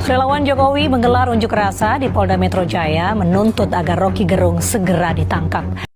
Relawan Jokowi menggelar unjuk rasa di Polda Metro Jaya menuntut agar Roky Gerung segera ditangkap.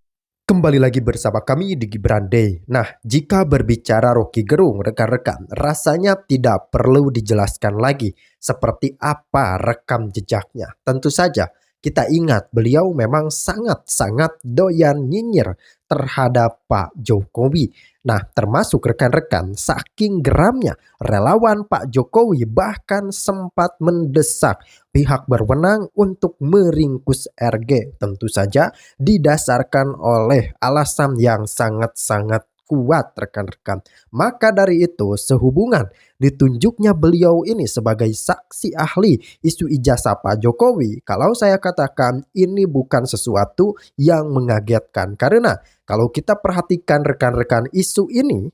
Kembali lagi bersama kami di Gibran Day. Nah, jika berbicara Roky Gerung, rekan-rekan, rasanya tidak perlu dijelaskan lagi seperti apa rekam jejaknya. Tentu saja kita ingat beliau memang sangat-sangat doyan nyinyir terhadap Pak Jokowi. Nah, termasuk rekan-rekan, saking geramnya relawan Pak Jokowi bahkan sempat mendesak pihak berwenang untuk meringkus RG. Tentu saja didasarkan oleh alasan yang sangat-sangat kuat, rekan-rekan. Maka dari itu, sehubungan ditunjuknya beliau ini sebagai saksi ahli isu ijazah Pak Jokowi, kalau saya katakan ini bukan sesuatu yang mengagetkan. Karena kalau kita perhatikan rekan-rekan, isu ini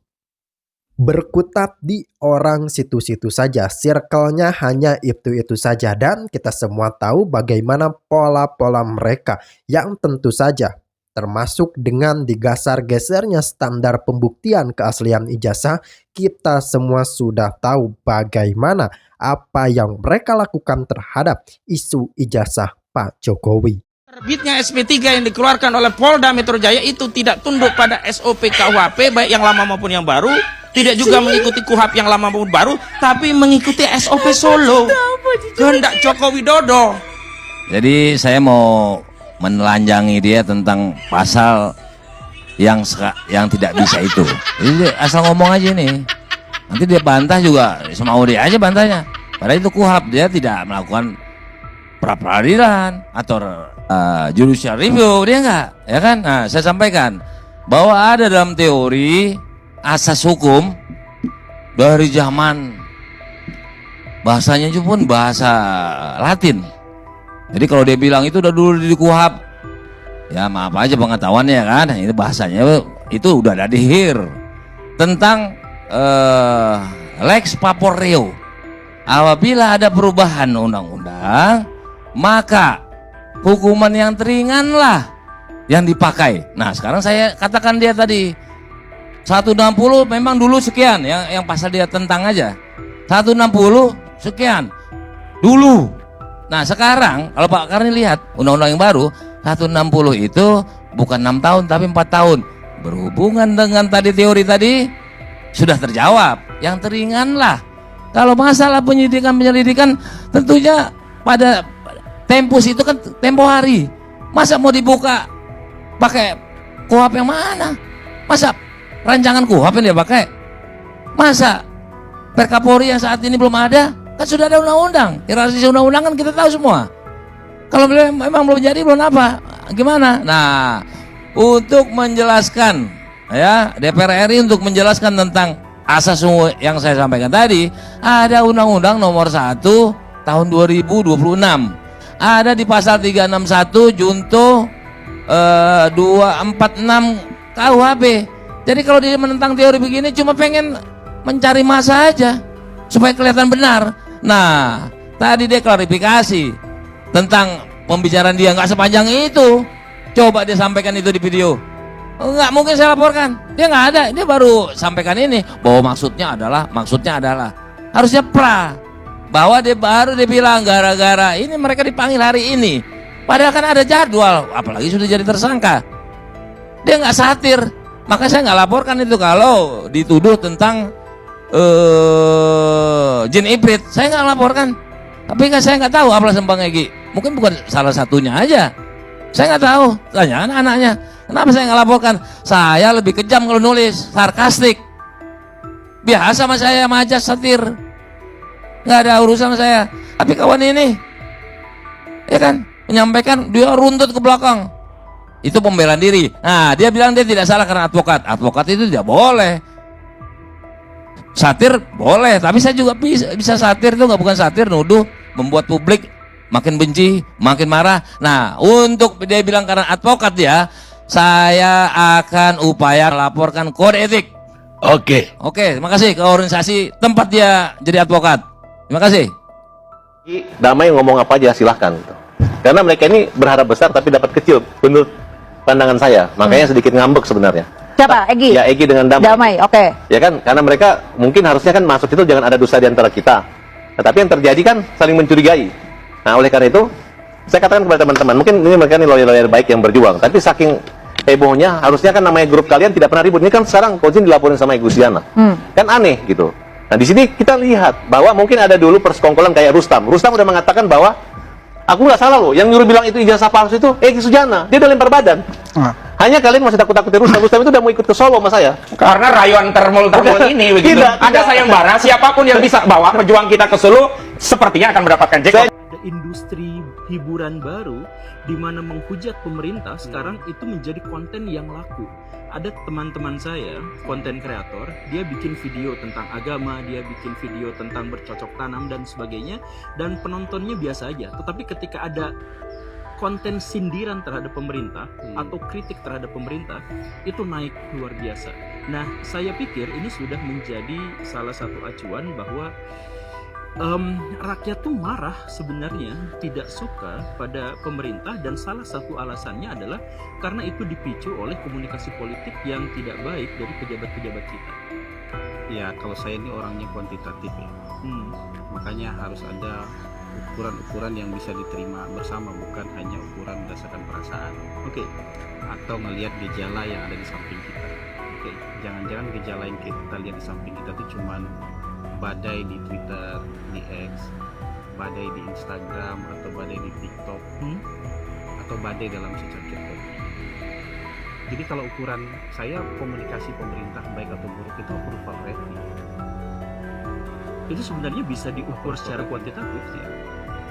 berkutat di orang situ-situ saja, circle-nya hanya itu-itu saja, dan kita semua tahu bagaimana pola-pola mereka yang tentu saja termasuk dengan digeser-gesernya standar pembuktian keaslian ijazah. Kita semua sudah tahu bagaimana apa yang mereka lakukan terhadap isu ijazah Pak Jokowi. Terbitnya SP3 yang dikeluarkan oleh Polda Metro Jaya itu tidak tunduk pada SOP KUHP baik yang lama maupun yang baru, tidak juga mengikuti KUHP yang lama maupun baru, tapi mengikuti SOP Solo kehendak Joko Widodo. Jadi saya mau menelanjangi dia tentang pasal yang tidak bisa itu. Jadi asal ngomong aja nih. Nanti dia bantah juga semau dia aja bantahnya. Padahal itu KUHP, dia tidak melakukan pra-peradilan atau judicial review, dia enggak, ya kan? Nah, saya sampaikan bahwa ada dalam teori asas hukum dari zaman bahasanya itu pun bahasa Latin. Jadi kalau dia bilang itu udah dulu di KUHP, ya maaf aja pengetahuannya kan, itu bahasanya itu udah ada di HIR tentang Lex Paporeo. Apabila ada perubahan undang-undang, maka hukuman yang teringan lah yang dipakai. Nah, sekarang saya katakan dia tadi 160 memang dulu sekian, yang pasal dia tentang aja 160 sekian dulu. Nah, sekarang kalau Pak Karni lihat undang-undang yang baru 160 itu bukan 6 tahun tapi 4 tahun. Berhubungan dengan tadi teori tadi sudah terjawab. Yang teringan lah. Kalau masalah penyelidikan tentunya pada tempus itu kan tempo hari. Masa mau dibuka pakai KUHP yang mana? Masa rancangan KUHP yang dia pakai? Masa Perkapolri yang saat ini belum ada? Kan sudah ada undang-undang. Hierarki undang-undang kan kita tahu semua. Kalau memang belum jadi, belum apa? Gimana? Nah, untuk menjelaskan ya DPR RI untuk menjelaskan tentang asas yang saya sampaikan tadi, ada Undang-Undang Nomor 1 Tahun 2026. Ada di pasal 361 junto 246 KUHP. Jadi kalau dia menentang teori begini cuma pengen mencari masa aja supaya kelihatan benar. Nah, tadi dia klarifikasi tentang pembicaraan dia nggak sepanjang itu. Coba dia sampaikan itu di video. Nggak mungkin saya laporkan. Dia nggak ada. Dia baru sampaikan ini bahwa maksudnya adalah harusnya bahwa dia baru dia bilang gara-gara ini mereka dipanggil hari ini. Padahal kan ada jadwal. Apalagi sudah jadi tersangka. Dia nggak satir. Maka saya nggak laporkan itu kalau dituduh tentang jin ibrit. Saya nggak laporkan. Tapi kan saya nggak tahu alasan Bang Egy. Mungkin bukan salah satunya aja. Saya nggak tahu. Tanya anak-anaknya. Kenapa saya nggak laporkan? Saya lebih kejam kalau nulis, sarkastik. Biasa sama saya majas satir. Nggak ada urusan saya. Tapi kawan ini, ya kan, menyampaikan dia runtut ke belakang. Itu pembelaan diri. Nah, dia bilang dia tidak salah karena advokat. Advokat itu tidak boleh. Satir boleh, tapi saya juga bisa satir itu nggak bukan satir, nuduh, membuat publik makin benci, makin marah. Nah, untuk dia bilang karena advokat ya, saya akan upaya laporkan kode etik. Oke, terima kasih ke organisasi tempat dia jadi advokat. Terima kasih. Damai ngomong apa aja silahkan. Karena mereka ini berharap besar tapi dapat kecil menurut pandangan saya. Makanya sedikit ngambek sebenarnya. Siapa? Egy? Ya, Egy dengan Damai. Damai, oke. Ya kan, karena mereka mungkin harusnya kan masuk itu jangan ada dusta di antara kita. Nah, tapi yang terjadi kan saling mencurigai. Nah, oleh karena itu, saya katakan kepada teman-teman, mungkin ini mereka ini lawyer-lawyer baik yang berjuang, tapi saking hebohnya, harusnya kan namanya grup kalian tidak pernah ribut. Ini kan sekarang Kozin dilaporin sama Ibu Siana. Kan aneh gitu. Nah, di sini kita lihat bahwa mungkin ada dulu persekongkolan kayak Rustam. Rustam udah mengatakan bahwa aku nggak salah loh, yang nyuruh bilang itu ijazah palsu itu Sujana. Dia udah lempar badan. Hanya kalian masih takut-takutin Rustam. Rustam itu udah mau ikut ke Solo sama saya. Karena rayuan termul-termul ini begitu. Ada sayembara, siapapun yang bisa bawa pejuang kita ke Solo, sepertinya akan mendapatkan jackpot. Ada industri hiburan baru di mana menghujat pemerintah sekarang itu menjadi konten yang laku. Ada teman-teman saya, konten kreator, dia bikin video tentang agama, dia bikin video tentang bercocok tanam dan sebagainya, dan penontonnya biasa aja. Tetapi ketika ada konten sindiran terhadap pemerintah atau kritik terhadap pemerintah, itu naik luar biasa. Nah, saya pikir ini sudah menjadi salah satu acuan bahwa rakyat tuh marah sebenarnya, tidak suka pada pemerintah, dan salah satu alasannya adalah karena itu dipicu oleh komunikasi politik yang tidak baik dari pejabat-pejabat kita. Ya, kalau saya ini orangnya kuantitatif ya, makanya harus ada ukuran-ukuran yang bisa diterima bersama, bukan hanya ukuran berdasarkan perasaan. Oke. Atau melihat gejala yang ada di samping kita. Oke, jangan-jangan gejala yang kita lihat di samping kita itu cuman badai di Twitter, di X, badai di Instagram, atau badai di TikTok, atau badai dalam secercah kopi. Jadi kalau ukuran saya komunikasi pemerintah baik atau buruk itu approval rating. Itu sebenarnya bisa diukur secara kuantitatif ya.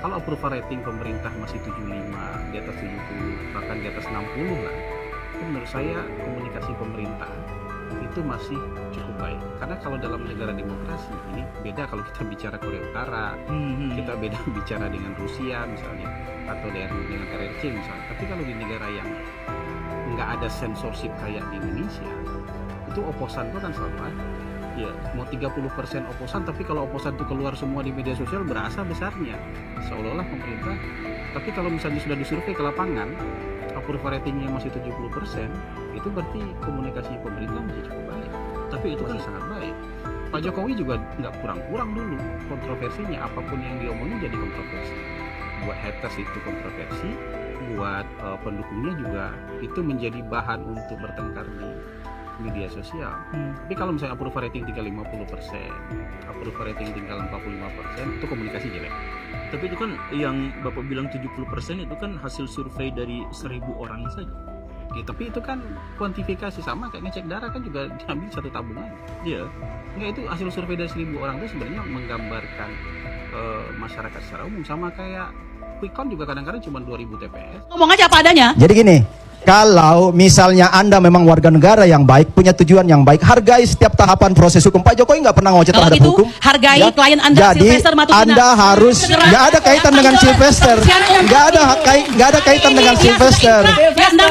Kalau approval rating pemerintah masih 75, di atas 70, bahkan di atas 60 lah, itu menurut saya komunikasi pemerintah itu masih cukup baik. Karena kalau dalam negara demokrasi ini beda kalau kita bicara Korea Utara, kita beda bicara dengan Rusia misalnya, atau dengan RRC misalnya. Tapi kalau di negara yang nggak ada censorship kayak di Indonesia, itu oposan itu kan selalu ada. Ya, mau 30% oposan, tapi kalau oposan itu keluar semua di media sosial berasa besarnya, seolah-olah pemerintah. Tapi kalau misalnya sudah disurvei ke lapangan, approval ratingnya masih 70%, itu berarti komunikasi pemerintah masih cukup baik. Tapi itu kan sangat baik. Pak Jokowi juga nggak kurang-kurang dulu kontroversinya, apapun yang diomongin jadi kontroversi. Buat haters itu kontroversi, buat pendukungnya juga itu menjadi bahan untuk bertengkar di media sosial. Tapi kalau misalnya approval rating tinggal 50%, approval rating tinggal 45%, itu komunikasi jelek. Tapi itu kan yang Bapak bilang 70% itu kan hasil survei dari 1.000 orang saja. Ya, tapi itu kan kuantifikasi, sama kayak ngecek darah kan juga diambil satu tabungan. Iya. Enggak, itu hasil survei dari 1.000 orang itu sebenarnya menggambarkan masyarakat secara umum. Sama kayak quick count juga kadang-kadang cuma 2.000 TPS. Ngomong aja apa adanya. Jadi gini, kalau misalnya Anda memang warga negara yang baik, punya tujuan yang baik, hargai setiap tahapan proses hukum. Pak Jokowi nggak pernah ngoceh Kalau terhadap gitu, hukum. hargai klien Anda, Jadi Sylvester Matutina. Anda harus, nggak ada kaitan dengan Sylvester, nggak ada kaitan dengan Sylvester.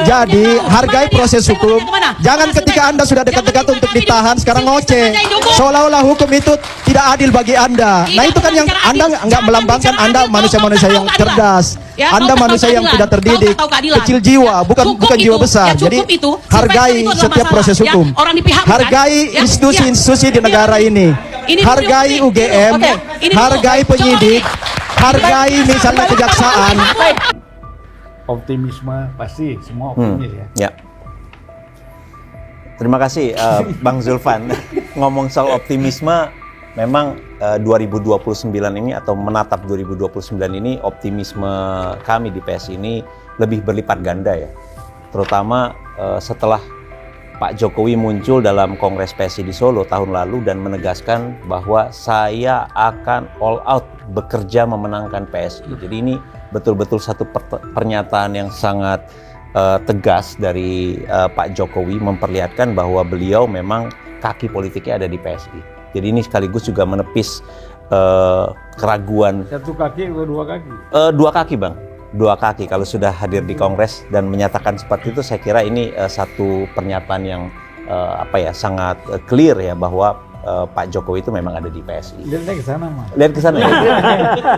Jadi hargai proses hukum. Jangan ketika Anda sudah dekat-dekat untuk ditahan, sekarang ngoceh. Seolah-olah hukum itu tidak adil bagi Anda. Nah itu kan yang Anda nggak melambangkan Anda manusia-manusia yang cerdas. Anda manusia yang tidak terdidik, kecil jiwa, bukan jiwa besar. Jadi hargai setiap proses hukum. Hargai institusi-institusi di negara ini. Hargai UGM, hargai penyidik, hargai misalnya kejaksaan. Optimisme pasti semua optimis ya. Ya. Terima kasih Bang Zulfan. Ngomong soal optimisme, memang 2029 ini atau menatap 2029 ini optimisme kami di PSI ini lebih berlipat ganda ya. Terutama setelah Pak Jokowi muncul dalam Kongres PSI di Solo tahun lalu dan menegaskan bahwa saya akan all out bekerja memenangkan PSI. Jadi ini betul-betul satu pernyataan yang sangat tegas dari Pak Jokowi, memperlihatkan bahwa beliau memang kaki politiknya ada di PSI. Jadi ini sekaligus juga menepis keraguan. Satu kaki atau dua kaki? Dua kaki Bang, dua kaki. Kalau sudah hadir di Kongres dan menyatakan seperti itu, saya kira ini satu pernyataan yang sangat clear ya, bahwa Pak Jokowi itu memang ada di PSI. Lihatnya ke sana Mas. Lihat ke sana ya.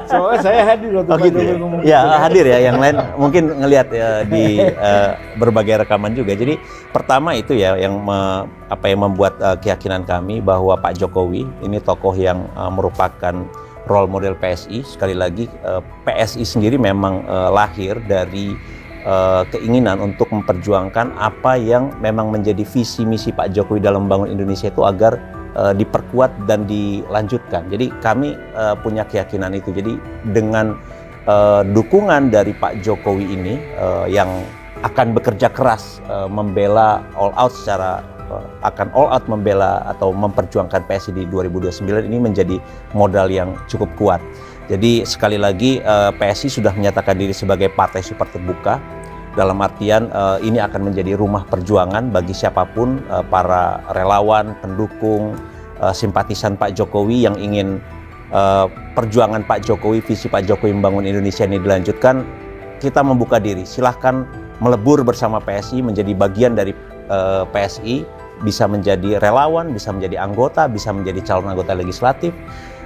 Soalnya saya hadir waktu Pak Jokowi ngomong. Ya hadir ya, yang lain mungkin ngelihat di berbagai rekaman juga. Jadi pertama itu ya yang membuat keyakinan kami bahwa Pak Jokowi ini tokoh yang merupakan role model PSI. Sekali lagi PSI sendiri memang lahir dari keinginan untuk memperjuangkan apa yang memang menjadi visi misi Pak Jokowi dalam membangun Indonesia itu agar diperkuat dan dilanjutkan. Jadi kami punya keyakinan itu. Jadi dengan dukungan dari Pak Jokowi ini yang akan bekerja keras membela all out membela atau memperjuangkan PSI di 2029 ini menjadi modal yang cukup kuat. Jadi sekali lagi PSI sudah menyatakan diri sebagai partai super terbuka, dalam artian ini akan menjadi rumah perjuangan bagi siapapun, para relawan, pendukung, simpatisan Pak Jokowi yang ingin perjuangan Pak Jokowi, visi Pak Jokowi membangun Indonesia ini dilanjutkan. Kita membuka diri, silahkan melebur bersama PSI, menjadi bagian dari PSI, bisa menjadi relawan, bisa menjadi anggota, bisa menjadi calon anggota legislatif.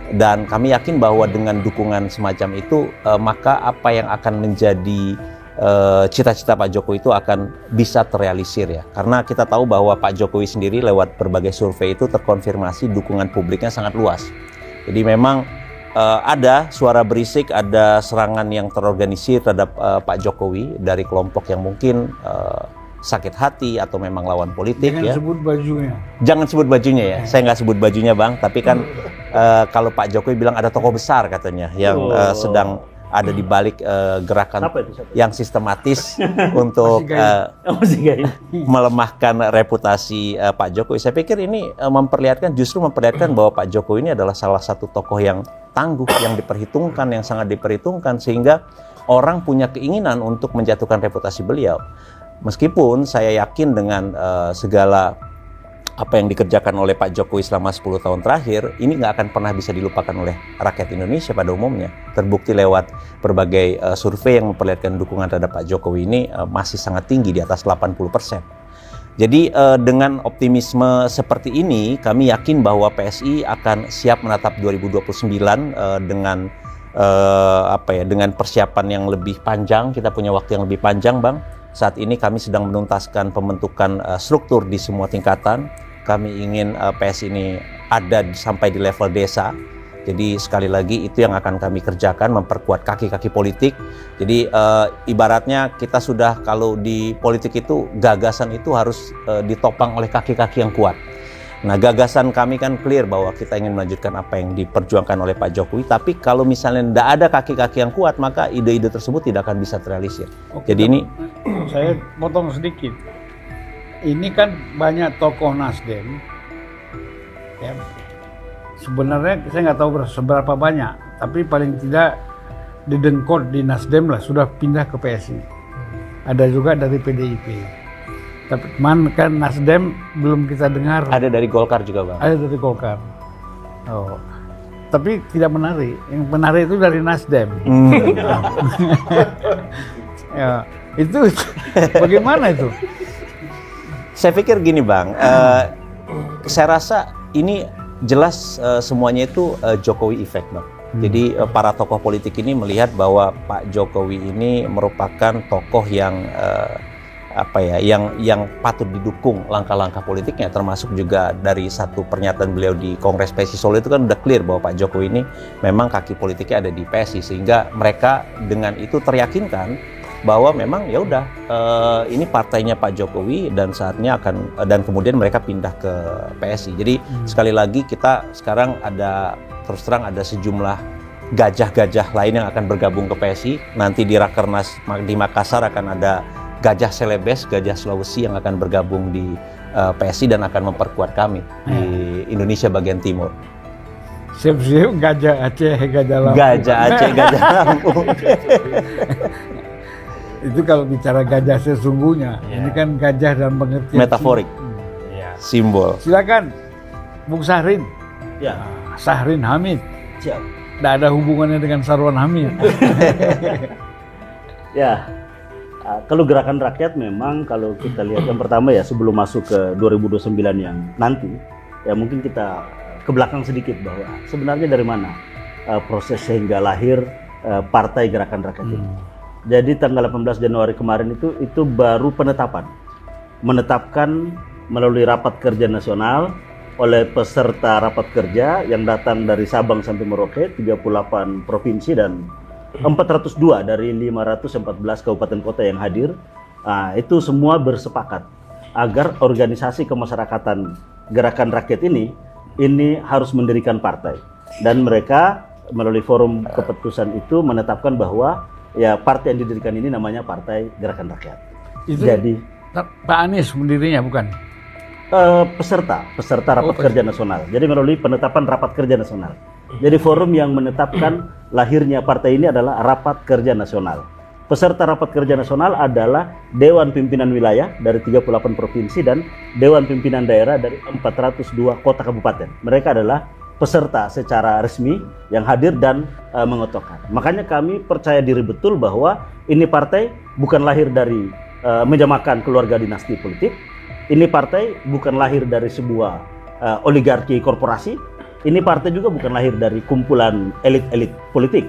Dan kami yakin bahwa dengan dukungan semacam itu, maka apa yang akan menjadi cita-cita Pak Jokowi itu akan bisa terrealisir ya. Karena kita tahu bahwa Pak Jokowi sendiri lewat berbagai survei itu terkonfirmasi dukungan publiknya sangat luas. Jadi memang ada suara berisik, ada serangan yang terorganisir terhadap Pak Jokowi dari kelompok yang mungkin sakit hati atau memang lawan politik. Jangan sebut bajunya. Jangan sebut bajunya ya. Saya nggak sebut bajunya Bang, tapi kan kalau Pak Jokowi bilang ada tokoh besar katanya yang sedang ada di balik gerakan yang sistematis untuk melemahkan reputasi Pak Jokowi. Saya pikir ini justru memperlihatkan bahwa Pak Jokowi ini adalah salah satu tokoh yang tangguh, yang diperhitungkan, yang sangat diperhitungkan, sehingga orang punya keinginan untuk menjatuhkan reputasi beliau. Meskipun saya yakin dengan segala apa yang dikerjakan oleh Pak Jokowi selama 10 tahun terakhir, ini nggak akan pernah bisa dilupakan oleh rakyat Indonesia pada umumnya. Terbukti lewat berbagai survei yang memperlihatkan dukungan terhadap Pak Jokowi ini masih sangat tinggi, di atas 80%. Jadi dengan optimisme seperti ini, kami yakin bahwa PSI akan siap menatap 2029 dengan dengan persiapan yang lebih panjang. Kita punya waktu yang lebih panjang, Bang. Saat ini kami sedang menuntaskan pembentukan struktur di semua tingkatan. Kami ingin PSI ini ada sampai di level desa. Jadi sekali lagi itu yang akan kami kerjakan, memperkuat kaki-kaki politik. Jadi ibaratnya kita sudah, kalau di politik itu gagasan itu harus ditopang oleh kaki-kaki yang kuat. Nah, gagasan kami kan clear bahwa kita ingin melanjutkan apa yang diperjuangkan oleh Pak Jokowi. Tapi kalau misalnya tidak ada kaki-kaki yang kuat, maka ide-ide tersebut tidak akan bisa terrealisir. Jadi ini saya potong sedikit. Ini kan banyak tokoh Nasdem. Ya, sebenarnya saya nggak tahu seberapa banyak, tapi paling tidak di Dengkot di Nasdem lah sudah pindah ke PSI. Ada juga dari PDIP. Tapi kan Nasdem belum kita dengar. Ada dari Golkar juga, Bang. Ada dari Golkar. Oh. Tapi tidak menarik. Yang menarik itu dari Nasdem. Ya, itu bagaimana itu? Saya pikir gini, Bang. Saya rasa ini jelas semuanya itu Jokowi effect, Bang. Jadi para tokoh politik ini melihat bahwa Pak Jokowi ini merupakan tokoh yang yang patut didukung langkah-langkah politiknya, termasuk juga dari satu pernyataan beliau di Kongres PSI Solo itu kan udah clear bahwa Pak Jokowi ini memang kaki politiknya ada di PSI, sehingga mereka dengan itu teryakinkan bahwa memang ya udah ini partainya Pak Jokowi dan saatnya dan kemudian mereka pindah ke PSI. Jadi sekali lagi kita sekarang terus terang ada sejumlah gajah-gajah lain yang akan bergabung ke PSI. Nanti di Rakernas di Makassar akan ada gajah Celebes, gajah Sulawesi yang akan bergabung di PSI dan akan memperkuat kami di Indonesia bagian timur. Siap-siap gajah Aceh, gajah Lampung. Gajah Aceh, gajah Lampung. Itu kalau bicara gajah sesungguhnya, ini kan gajah dalam pengertian metaforik, simbol. Silakan, Bung Sahrin. Ya. Sahrin Hamid. Siap. Tidak ada hubungannya dengan Sarwan Hamid. Ya. Kalau gerakan rakyat memang kalau kita lihat yang pertama ya sebelum masuk ke 2029 yang nanti ya mungkin kita ke belakang sedikit bahwa sebenarnya dari mana proses sehingga lahir Partai Gerakan Rakyat ini. Jadi tanggal 18 Januari kemarin itu baru menetapkan melalui rapat kerja nasional oleh peserta rapat kerja yang datang dari Sabang sampai Merauke, 38 provinsi dan 402 dari 514 kabupaten kota yang hadir. Itu semua bersepakat agar organisasi kemasyarakatan Gerakan Rakyat ini harus mendirikan partai. Dan mereka melalui forum keputusan itu menetapkan bahwa ya partai yang didirikan ini namanya Partai Gerakan Rakyat. Itu Jadi Pak Anies mendirinya bukan? peserta rapat kerja nasional. Jadi melalui penetapan rapat kerja nasional. Jadi forum yang menetapkan lahirnya partai ini adalah rapat kerja nasional. Peserta rapat kerja nasional adalah Dewan Pimpinan Wilayah dari 38 provinsi dan Dewan Pimpinan Daerah dari 402 kota kabupaten. Mereka adalah peserta secara resmi yang hadir dan mengotokan. Makanya kami percaya diri betul bahwa ini partai bukan lahir dari meja makan keluarga dinasti politik. Ini partai bukan lahir dari sebuah oligarki korporasi. Ini partai juga bukan lahir dari kumpulan elit-elit politik.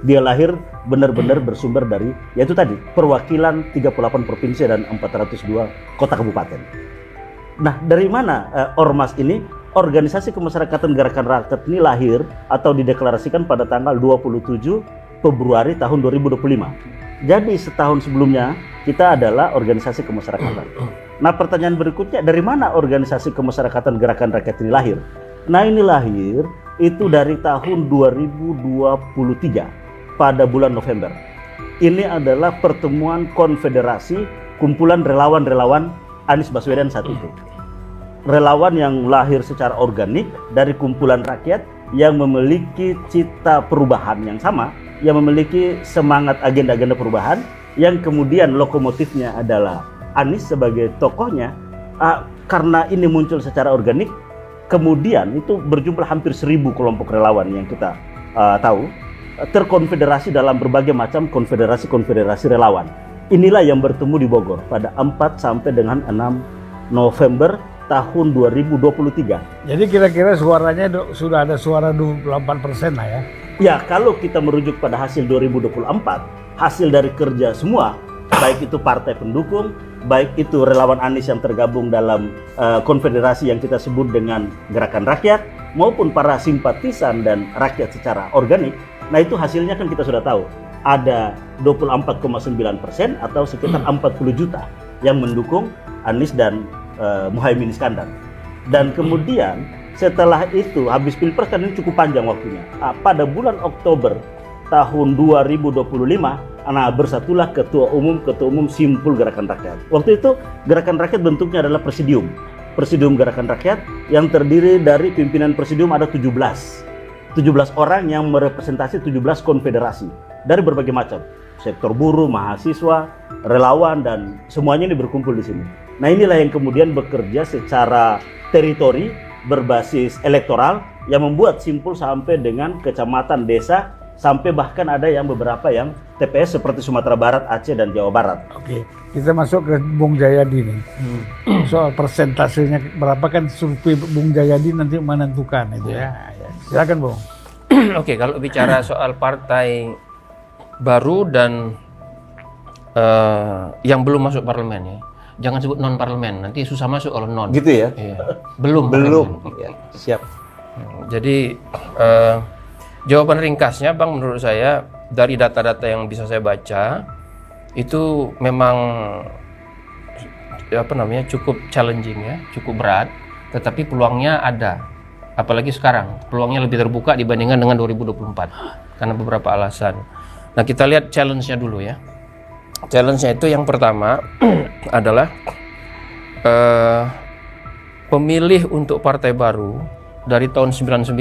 Dia lahir benar-benar bersumber dari, yaitu tadi, perwakilan 38 provinsi dan 402 kota kabupaten. Nah, dari mana Ormas ini, organisasi kemasyarakatan Gerakan Rakyat ini lahir atau dideklarasikan pada tanggal 27 Februari tahun 2025. Jadi setahun sebelumnya kita adalah organisasi kemasyarakatan. Nah, pertanyaan berikutnya, dari mana organisasi kemasyarakatan Gerakan Rakyat ini lahir? Nah, ini lahir itu dari tahun 2023 pada bulan November. Ini adalah pertemuan konfederasi kumpulan relawan-relawan Anies Baswedan saat itu. Relawan yang lahir secara organik dari kumpulan rakyat yang memiliki cita perubahan yang sama, yang memiliki semangat agenda-agenda perubahan, yang kemudian lokomotifnya adalah Anies sebagai tokohnya. Karena ini muncul secara organik, kemudian itu berjumlah hampir 1000 kelompok relawan yang kita tahu, terkonfederasi dalam berbagai macam konfederasi-konfederasi relawan. Inilah yang bertemu di Bogor pada 4 sampai dengan 6 November tahun 2023. Jadi kira-kira suaranya sudah ada suara 28% lah ya? Ya, kalau kita merujuk pada hasil 2024, hasil dari kerja semua, baik itu partai pendukung, baik itu relawan Anies yang tergabung dalam konfederasi yang kita sebut dengan Gerakan Rakyat, maupun para simpatisan dan rakyat secara organik. Nah, itu hasilnya kan kita sudah tahu. Ada 24,9% atau sekitar 40 juta yang mendukung Anies dan Muhaimin Iskandar. Dan kemudian setelah itu, habis Pilpres kan ini cukup panjang waktunya. Pada bulan Oktober tahun 2025, bersatulah ketua umum simpul Gerakan Rakyat. Waktu itu Gerakan Rakyat bentuknya adalah presidium Gerakan Rakyat yang terdiri dari pimpinan presidium ada 17 orang yang merepresentasi 17 konfederasi dari berbagai macam sektor buruh, mahasiswa, relawan, dan semuanya ini berkumpul di sini. Nah, inilah yang kemudian bekerja secara teritori berbasis elektoral yang membuat simpul sampai dengan kecamatan, desa, sampai bahkan ada yang beberapa yang TPS seperti Sumatera Barat, Aceh, dan Jawa Barat. Oke, kita masuk ke Bung Jayadi nih. Soal persentasenya berapa kan survei Bung Jayadi nanti menentukan itu ya. Silakan Bung. Oke, kalau bicara soal partai baru dan yang belum masuk parlemen ya, jangan sebut non parlemen, nanti susah masuk kalau non. Gitu ya? Iya. Belum. Ya, siap. Jadi jawaban ringkasnya, Bang, menurut saya dari data-data yang bisa saya baca itu memang cukup challenging ya, cukup berat, tetapi peluangnya ada. Apalagi sekarang peluangnya lebih terbuka dibandingkan dengan 2024 karena beberapa alasan. Nah, kita lihat challenge-nya dulu ya. Challenge-nya itu yang pertama adalah pemilih untuk partai baru dari tahun 99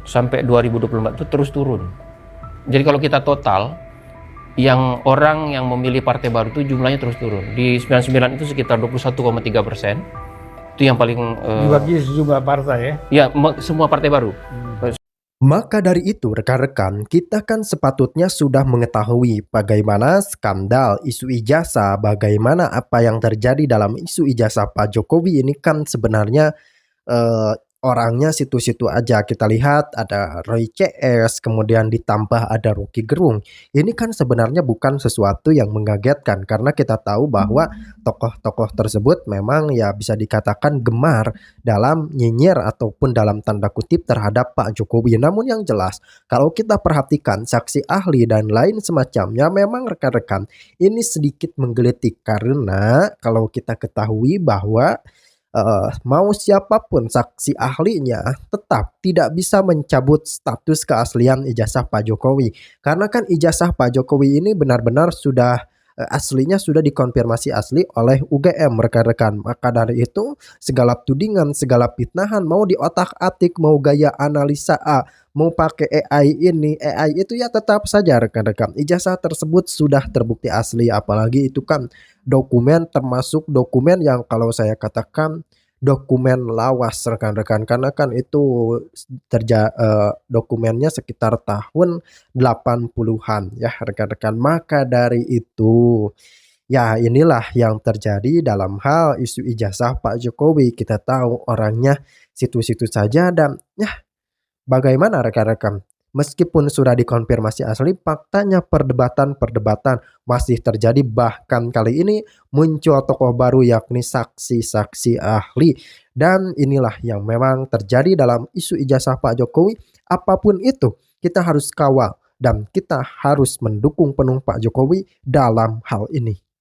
sampai 2024 itu terus turun. Jadi kalau kita total, orang yang memilih partai baru itu jumlahnya terus turun. Di 99 itu sekitar 21,3%. Itu yang paling dibagi sejumlah partai ya? Ya, semua partai baru. Maka dari itu rekan-rekan, kita kan sepatutnya sudah mengetahui bagaimana skandal isu ijazah, bagaimana apa yang terjadi dalam isu ijazah Pak Jokowi ini kan sebenarnya orangnya situ-situ aja. Kita lihat ada Roy CS, kemudian ditambah ada Rocky Gerung. Ini kan sebenarnya bukan sesuatu yang mengagetkan karena kita tahu bahwa tokoh-tokoh tersebut memang ya bisa dikatakan gemar dalam nyinyir ataupun dalam tanda kutip terhadap Pak Jokowi. Namun yang jelas kalau kita perhatikan saksi ahli dan lain semacamnya, memang rekan-rekan ini sedikit menggelitik karena kalau kita ketahui bahwa mau siapapun saksi ahlinya tetap tidak bisa mencabut status keaslian ijazah Pak Jokowi. Karena kan ijazah Pak Jokowi ini benar-benar sudah aslinya sudah dikonfirmasi asli oleh UGM rekan-rekan. Maka dari itu segala tudingan, segala fitnahan mau diotak-atik, mau gaya analisa A, mau pakai AI ini, AI itu ya tetap saja rekan-rekan ijazah tersebut sudah terbukti asli. Apalagi itu kan dokumen, termasuk dokumen yang kalau saya katakan dokumen lawas rekan-rekan, karena kan itu dokumennya sekitar tahun 80-an ya rekan-rekan. Maka dari itu ya inilah yang terjadi dalam hal isu ijazah Pak Jokowi. Kita tahu orangnya situ-situ saja dan ya bagaimana rekan-rekan? Meskipun sudah dikonfirmasi asli, faktanya perdebatan masih terjadi. Bahkan kali ini muncul tokoh baru yakni saksi-saksi ahli. Dan inilah yang memang terjadi dalam isu ijazah Pak Jokowi. Apapun itu, kita harus kawal dan kita harus mendukung penuh Pak Jokowi dalam hal ini.